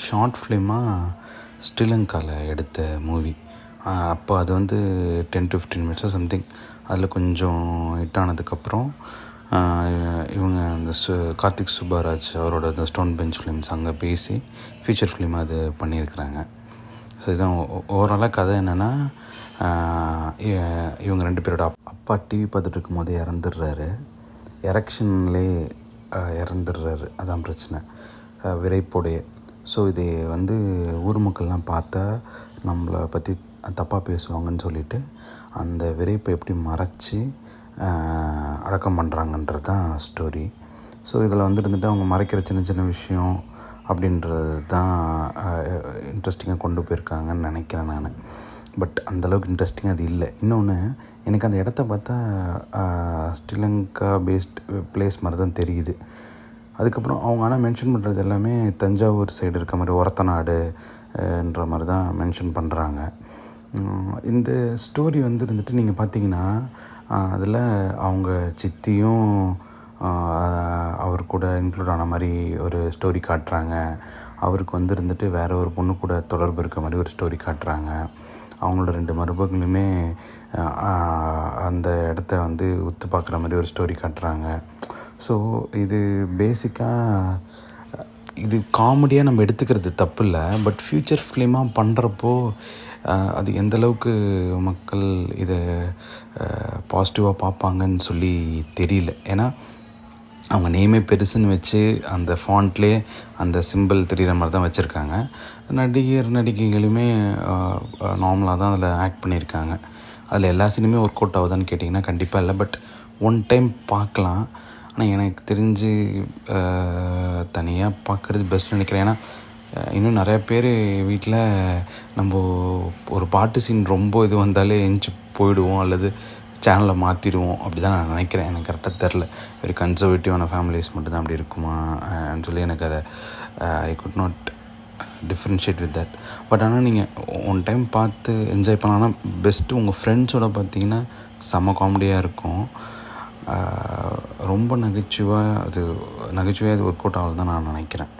Short ஃபிலிமாக ஸ்ரீலங்காவில் எடுத்த movie. அப்போ அது 10-15 மினிட்ஸோ சம்திங். அதில் கொஞ்சம் ஹிட் ஆனதுக்கப்புறம் இவங்க அந்த கார்த்திக் சுப்பராஜ் அவரோட அந்த ஸ்டோன் பெஞ்ச் ஃபிலிம்ஸ் அங்கே பேசி ஃபீச்சர் ஃபிலிம் அது பண்ணியிருக்கிறாங்க. ஸோ இதுதான் ஓவராலாக கதை என்னென்னா, இவங்க 2 பேரோட அப்பா டிவி பார்த்துட்டு இருக்கும் போது இறந்துடுறாரு. எரெக்ஷன்லேயே இறந்துடுறாரு. அதான் பிரச்சனை, விரைப்போடைய. ஸோ இது ஊர் மக்கள்லாம் பார்த்தா நம்மளை பற்றி தப்பாக பேசுவாங்கன்னு சொல்லிவிட்டு அந்த விரைப்பை எப்படி மறைச்சி அடக்கம் பண்ணுறாங்கன்றது தான் ஸ்டோரி. ஸோ இதில் இருந்துட்டு அவங்க மறைக்கிற சின்ன சின்ன விஷயம் அப்படின்றது தான் இன்ட்ரெஸ்டிங்காக கொண்டு போயிருக்காங்கன்னு நினைக்கிறேன் நான். பட் அந்தளவுக்கு இன்ட்ரெஸ்டிங்காக அது இல்லை. இன்னொன்று, எனக்கு அந்த இடத்த பார்த்தா ஸ்ரீலங்கா பேஸ்ட் பிளேஸ் மாதிரி தான் தெரியுது. அதுக்கப்புறம் அவங்க ஆனால் மென்ஷன் பண்ணுறது எல்லாமே தஞ்சாவூர் சைடு இருக்க மாதிரி ஒரத்தநாடுன்ற மாதிரி தான் மென்ஷன் பண்ணுறாங்க. இந்த ஸ்டோரி இருந்துட்டு நீங்கள் பார்த்தீங்கன்னா அதில் அவங்க சித்தியும் அவர் கூட இன்க்ளூட் ஆன மாதிரி ஒரு ஸ்டோரி காட்டுறாங்க. அவருக்கு இருந்துட்டு வேறு ஒரு பொண்ணு கூட தொடர்பு இருக்க மாதிரி ஒரு ஸ்டோரி காட்டுறாங்க. அவங்களோட 2 மருமகளுமே அந்த இடத்த உத்து பார்க்குற மாதிரி ஒரு ஸ்டோரி காட்டுறாங்க. ஸோ இது பேசிக்காக இது காமெடியாக நம்ம எடுத்துக்கிறது தப்பு இல்லை. பட் ஃப்யூச்சர் ஃபிலிமாக பண்ணுறப்போ அது எந்தளவுக்கு மக்கள் இதை பாசிட்டிவாக பார்ப்பாங்கன்னு சொல்லி தெரியல. ஏன்னா அவங்க நேமே பெருசுன்னு வச்சு அந்த ஃபாண்ட்லேயே அந்த சிம்பிள் தெரிகிற மாதிரி தான் வச்சுருக்காங்க. நடிகைகளுமே நார்மலாக தான் அதில் ஆக்ட் பண்ணியிருக்காங்க. அதில் எல்லா சீனுமே ஒர்க் அவுட் ஆகுதான்னு கேட்டிங்கன்னா கண்டிப்பாக இல்லை. பட் ஒன் டைம் பார்க்கலாம். ஆனால் எனக்கு தெரிஞ்சு தனியாக பார்க்குறது பெஸ்ட் நினைக்கிறேன். ஏன்னா இன்னும் நிறையா பேர் வீட்டில் நம்ம ஒரு பாட்டு சீன் ரொம்ப இது வந்தாலே எஞ்சி போயிடுவோம் அல்லது சேனலை மாற்றிடுவோம். அப்படி தான் நான் நினைக்கிறேன். எனக்கு கரெக்டாக தெரில. வெரி கன்சர்வேட்டிவான ஃபேமிலிஸ் மட்டும்தான் அப்படி இருக்குமான்னு சொல்லி எனக்கு அதை I could not differentiate with that. But ஆனால் நீங்கள் ஒன் டைம் பார்த்து என்ஜாய் பண்ணலாம். ஆனால் பெஸ்ட்டு உங்கள் ஃப்ரெண்ட்ஸோடு பார்த்தீங்கன்னா செம்ம காமெடியாக இருக்கும். ரொம்ப நகைச்சுவையாக அது ஒர்க் அவுட் ஆகுது தான் நான் நினைக்கிறேன்.